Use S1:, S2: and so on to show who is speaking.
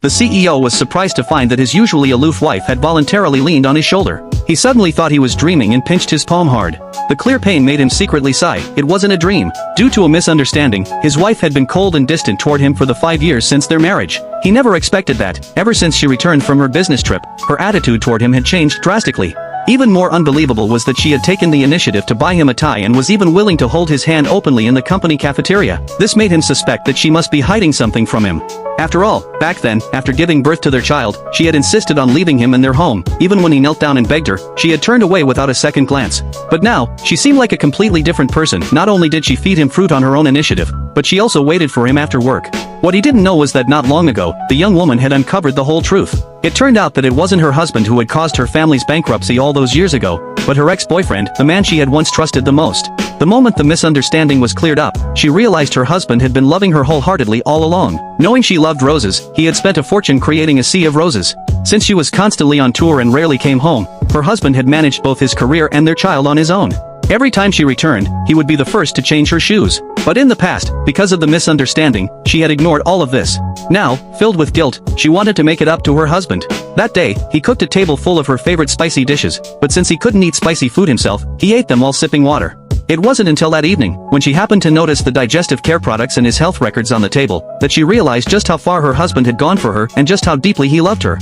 S1: The CEO was surprised to find that his usually aloof wife had voluntarily leaned on his shoulder. He suddenly thought he was dreaming and pinched his palm hard. The clear pain made him secretly sigh. It wasn't a dream. Due to a misunderstanding, his wife had been cold and distant toward him for the 5 years since their marriage. He never expected that. Ever since she returned from her business trip, her attitude toward him had changed drastically. Even more unbelievable was that she had taken the initiative to buy him a tie and was even willing to hold his hand openly in the company cafeteria. This made him suspect that she must be hiding something from him. After all, back then, after giving birth to their child, she had insisted on leaving him in their home. Even when he knelt down and begged her, she had turned away without a second glance. But now, she seemed like a completely different person. Not only did she feed him fruit on her own initiative, but she also waited for him after work. What he didn't know was that not long ago, the young woman had uncovered the whole truth. It turned out that it wasn't her husband who had caused her family's bankruptcy all those years ago, but her ex-boyfriend, the man she had once trusted the most. The moment the misunderstanding was cleared up, she realized her husband had been loving her wholeheartedly all along. Knowing she loved roses, he had spent a fortune creating a sea of roses. Since she was constantly on tour and rarely came home, her husband had managed both his career and their child on his own. Every time she returned, he would be the first to change her shoes. But in the past, because of the misunderstanding, she had ignored all of this. Now, filled with guilt, she wanted to make it up to her husband. That day, he cooked a table full of her favorite spicy dishes, but since he couldn't eat spicy food himself, he ate them while sipping water. It wasn't until that evening, when she happened to notice the digestive care products and his health records on the table, that she realized just how far her husband had gone for her and just how deeply he loved her.